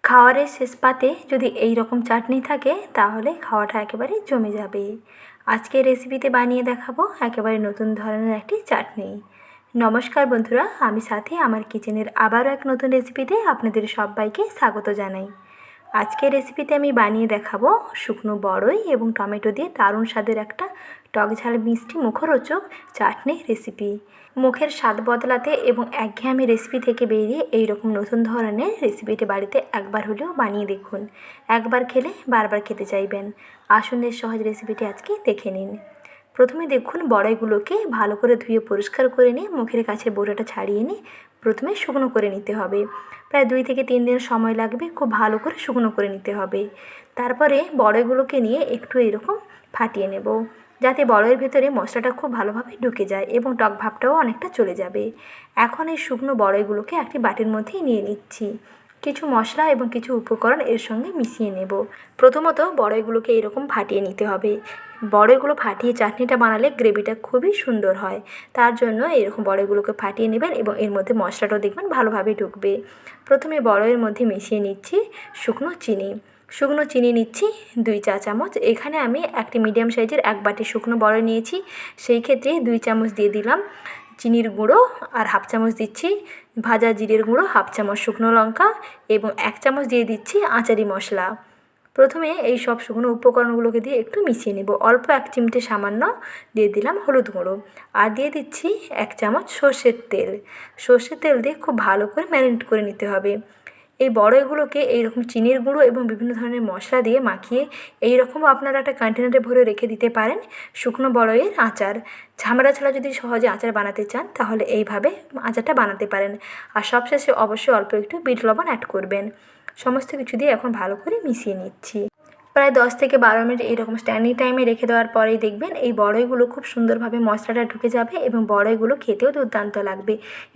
খাওয়ারের শেষ পাতে যদি এই রকম চাটনি থাকে তাহলে খাওয়াটা একেবারে জমে যাবে। আজকের রেসিপিতে বানিয়ে দেখাবো একেবারে নতুন ধরনের একটি চাটনি। নমস্কার বন্ধুরা, আমি সাথী আমার কিচেনের আবারও এক নতুন রেসিপিতে আপনাদের সবাইকে স্বাগত জানাই। আজকের রেসিপিতে আমি বানিয়ে দেখাবো শুকনো বড়ই এবং টমেটো দিয়ে দারুণ স্বাদের একটা টক ঝাল মিষ্টি মুখরোচক চাটনির রেসিপি। মুখের স্বাদ বদলাতে এবং একঘেয়েমি রেসিপি থেকে বেরিয়ে এই রকম নতুন ধরনের রেসিপিটি বাড়িতে একবার হলেও বানিয়ে দেখুন। একবার খেলে বারবার খেতে চাইবেন। আসুন এর সহজ রেসিপিটি আজকে দেখে নিন। প্রথমে দেখুন বড়াইগুলোকে ভালো করে ধুয়ে পরিষ্কার করে নিয়ে মুখের কাছে বোঁটাটা ছাড়িয়ে নিয়ে প্রথমে শুকনো করে নিতে হবে। প্রায় 2 থেকে 3 দিন সময় লাগবে, খুব ভালো করে শুকনো করে নিতে হবে। তারপরে বড়াইগুলোকে নিয়ে একটু এরকম ফাটিয়ে নেব, যাতে বড়াইয়ের ভেতরে মশলাটা খুব ভালোভাবে ঢুকে যায় এবং টক ভাবটাও অনেকটা চলে যাবে। এখন এই শুকনো বড়াইগুলোকে একটি বাটির মধ্যেই নিয়ে নিচ্ছি। কিছু মশলা এবং কিছু উপকরণ এর সঙ্গে মিশিয়ে নেব। প্রথমত বড়াইগুলোকে এরকম ফাটিয়ে নিতে হবে। বড়াইগুলো ফাটিয়ে চাটনিটা বানালে গ্রেভিটা খুবই সুন্দর হয়। তার জন্য এরকম বড়াইগুলোকে ফাটিয়ে নেবেন এবং এর মধ্যে মশলাটাও দেখবেন ভালোভাবে ঢুকবে। প্রথমে বড়াইয়ের মধ্যে মিশিয়ে নিচ্ছি শুকনো চিনি নিচ্ছি 2 চা চামচ। এখানে আমি একটি মিডিয়াম সাইজের 1 বাটি শুকনো বড়াই নিয়েছি, সেই ক্ষেত্রে 2 চামচ দিয়ে দিলাম চিনির গুঁড়ো আর হাফ চামচ দিচ্ছি ভাজা জিরের গুঁড়ো, হাফ চামচ শুকনো লঙ্কা এবং 1 চামচ দিয়ে দিচ্ছি আচারি মশলা। প্রথমে এই সব শুকনো উপকরণগুলোকে দিয়ে একটু মিশিয়ে নেব। অল্প 1 চিমটে সামান্য দিয়ে দিলাম হলুদ গুঁড়ো আর দিয়ে দিচ্ছি 1 চামচ সর্ষের তেল দিয়ে খুব ভালো করে ম্যারিনেট করে নিতে হবে। এই বড়াইগুলোকে এইরকম চিনির গুঁড়ো এবং বিভিন্ন ধরনের মশলা দিয়ে মাখিয়ে এইরকম আপনারা একটা কন্টেনারে ভরে রেখে দিতে পারেন শুকনো বড়াইয়ের আচার। ঝামেলা ছাড়া যদি সহজে আচার বানাতে চান তাহলে এইভাবে আচারটা বানাতে পারেন। আর সবশেষে অবশ্যই অল্প একটু বিট লবণ অ্যাড করবেন। সমস্ত কিছু দিয়ে এখন ভালো করে মিশিয়ে নিচ্ছি। প্রায় 10 থেকে 12 মিনিট এইরকম স্ট্যান্ডিং টাইমে রেখে দেওয়ার পরেই দেখবেন এই বড়াইগুলো খুব সুন্দরভাবে মশলাটা ঢুকে যাবে এবং বড়াইগুলো খেতেও দুর্দান্ত লাগবে।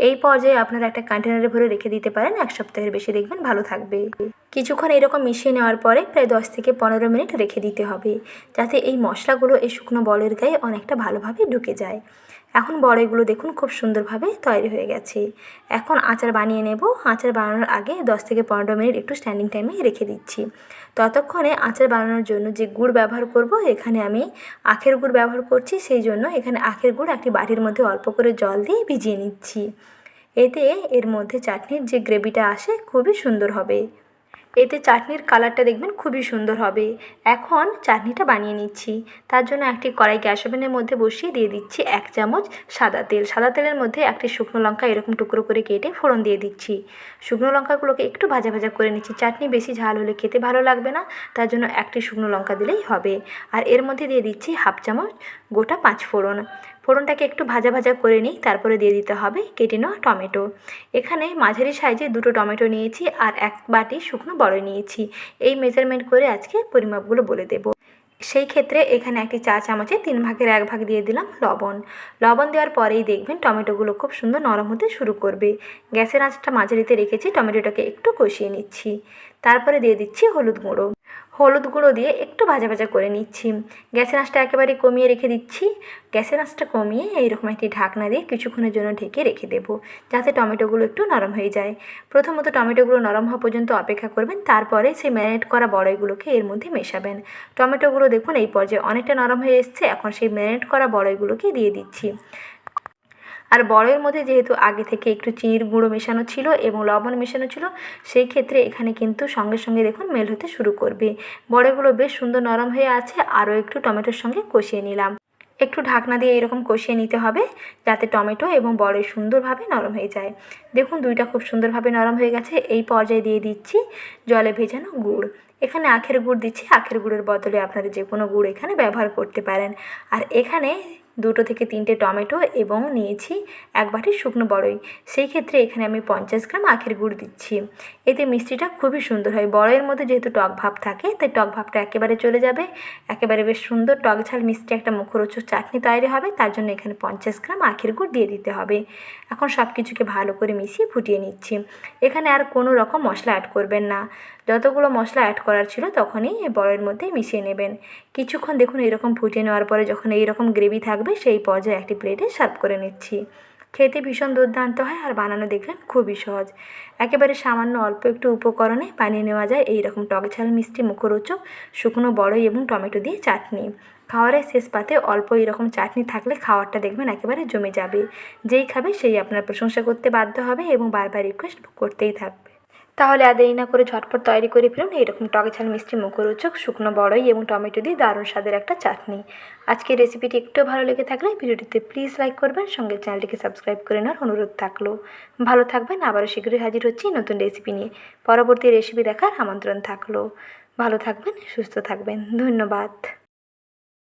এই পর্যায়ে আপনারা একটা কন্টেনারে ভরে রেখে দিতে পারেন, 1 সপ্তাহের বেশি দেখবেন ভালো থাকবে। কিছুক্ষণ এরকম মিশিয়ে নেওয়ার পরে প্রায় 10 থেকে 15 মিনিট রেখে দিতে হবে, যাতে এই মশলাগুলো এই শুকনো বড়াইয়ের গায়ে অনেকটা ভালোভাবে ঢুকে যায়। এখন বড়াইগুলো দেখুন খুব সুন্দরভাবে তৈরি হয়ে গেছে। এখন আচার বানিয়ে নেব। আচার বানানোর আগে 10 থেকে 15 মিনিট একটু স্ট্যান্ডিং টাইমে রেখে দিচ্ছি। ততক্ষণে আচার বানানোর জন্য যে গুড় ব্যবহার করব, এখানে আমি আখের গুড় ব্যবহার করছি। সেই জন্য এখানে আখের গুড় একটি বাটির মধ্যে অল্প করে জল দিয়ে ভিজিয়ে নিচ্ছি। এতে এর মধ্যে চাটনির যে গ্রেভিটা আসে খুবই সুন্দর হবে। এতে চাটনির কালারটা দেখবেন খুবই সুন্দর হবে। এখন চাটনিটা বানিয়ে নিচ্ছি। তার জন্য একটি কড়াই গ্যাস ওভেনের মধ্যে বসিয়ে দিয়ে দিচ্ছি 1 চামচ সাদা তেল। সাদা তেলের মধ্যে একটি শুকনো লঙ্কা এরকম টুকরো করে কেটে ফোড়ন দিয়ে দিচ্ছি। শুকনো লঙ্কাগুলোকে একটু ভাজা ভাজা করে নিচ্ছি। চাটনি বেশি ঝাল হলে খেতে ভালো লাগবে না, তার জন্য একটি শুকনো লঙ্কা দিলেই হবে। আর এর মধ্যে দিয়ে দিচ্ছি হাফ চামচ গোটা 5 ফোড়ন। ফোড়নটাকে একটু ভাজা ভাজা করে নিই। তারপরে দিয়ে দিতে হবে কেটে নেওয়া টমেটো। এখানে মাঝারি সাইজে 2টো টমেটো নিয়েছি আর 1 বাটি শুকনো বড়াই নিয়েছি। এই মেজারমেন্ট করে আজকে পরিমাপগুলো বলে দেব। সেই ক্ষেত্রে এখানে একটি চা চামচে 3 ভাগের 1 ভাগ দিয়ে দিলাম লবণ দেওয়ার পরেই দেখবেন টমেটোগুলো খুব সুন্দর নরম হতে শুরু করবে। গ্যাসের আঁচটা মাঝারিতে রেখেছি, টমেটোটাকে একটু কষিয়ে নিচ্ছি। তারপরে দিয়ে দিচ্ছি হলুদ গুঁড়ো দিয়ে একটু ভাজা ভাজা করে নিচ্ছি। গ্যাসের আঁচটা একেবারে কমিয়ে রেখে দিচ্ছি। গ্যাসের আঁচটা কমিয়ে এইরকম একটি ঢাকনা দিয়ে কিছুক্ষণের জন্য ঢেকে রেখে দেব, যাতে টমেটোগুলো একটু নরম হয়ে যায়। প্রথমত টমেটোগুলো নরম হওয়া পর্যন্ত অপেক্ষা করবেন, তারপরে সেই ম্যারিনেট করা বড়াইগুলোকে এর মধ্যে মেশাবেন। টমেটোগুলো দেখুন এই পর্যায়ে অনেকটা নরম হয়ে এসছে। এখন সেই ম্যারিনেট করা বড়াইগুলোকে দিয়ে দিচ্ছি। আর বড়াইয়ের মধ্যে যেহেতু আগে থেকে একটু চিনির গুঁড়ো মেশানো ছিল এবং লবণ মেশানো ছিল, সেই ক্ষেত্রে এখানে কিন্তু সঙ্গে সঙ্গে দেখুন মেল্ট হতে শুরু করবে। বড়াইগুলো বেশ সুন্দর নরম হয়ে আছে। আরও একটু টমেটোর সঙ্গে কষিয়ে নিলাম। একটু ঢাকনা দিয়ে এরকম কষিয়ে নিতে হবে, যাতে টমেটো এবং বড়াই সুন্দরভাবে নরম হয়ে যায়। দেখুন দুইটা খুব সুন্দরভাবে নরম হয়ে গেছে। এই পর্যায়ে দিয়ে দিচ্ছি জলে ভেজানো গুড়। এখানে আখের গুড় দিচ্ছি। আখের গুড়ের বদলে আপনারা যে কোনো গুড় এখানে ব্যবহার করতে পারেন। আর এখানে 2 থেকে 3টে টমেটো এবং নিয়েছি 1 বাটি শুকনো বড়ই। সেই ক্ষেত্রে এখানে আমি 50 গ্রাম আখের গুড় দিচ্ছি। এতে মিষ্টিটা খুবই সুন্দর হয়। বড়াইয়ের মধ্যে যেহেতু টক ভাব থাকে, তাই টক ভাবটা একেবারে চলে যাবে। একেবারে বেশ সুন্দর টক ঝাল মিষ্টি একটা মুখরোচক চাটনি তৈরি হবে। তার জন্য এখানে 50 গ্রাম আখের গুড় দিয়ে দিতে হবে। এখন সব কিছুকে ভালো করে মিশিয়ে ফুটিয়ে নিচ্ছি। এখানে আর কোনো রকম মশলা অ্যাড করবেন না। যতগুলো মশলা অ্যাড করার ছিল তখনই এই বড়াইয়ের মধ্যে মিশিয়ে নেবেন। কিছুক্ষণ দেখুন এরকম ফুটিয়ে নেওয়ার পরে যখন এইরকম গ্রেভি থাকবে, সেই পর্যায়ে একটি প্লেটে সার্ভ করে নিচ্ছি। খেতে ভীষণ দুর্দান্ত হয় আর বানানো দেখবেন খুবই সহজ। একেবারে সামান্য অল্প একটু উপকরণে বানিয়ে নেওয়া যায় এই রকম টক ঝাল মিষ্টি মুখরোচক শুকনো বড়ই এবং টমেটো দিয়ে চাটনি। খাওয়ারের শেষ পাতে অল্প এরকম চাটনি থাকলে খাওয়ারটা দেখবেন একেবারে জমে যাবে। যেই খাবে সেই আপনার প্রশংসা করতে বাধ্য হবে এবং বারবার রিকোয়েস্ট করতেই থাকবে। তাহলে আর দেরি না করে ঝটপট তৈরি করে ফেলুন এরকম টক ঝাল মিষ্টি মুখরোচক শুকনো বড়ই এবং টমেটো দিয়ে দারুণ স্বাদের একটা চাটনি। আজকের রেসিপিটি একটু ভালো লেগে থাকলে ভিডিওটিতে প্লিজ লাইক করবেন, সঙ্গে চ্যানেলটিকে সাবস্ক্রাইব করে নেওয়ার অনুরোধ থাকলো। ভালো থাকবেন, আবারও শীঘ্রই হাজির হচ্ছি নতুন রেসিপি নিয়ে। পরবর্তী রেসিপি দেখার আমন্ত্রণ থাকলো। ভালো থাকবেন, সুস্থ থাকবেন, ধন্যবাদ।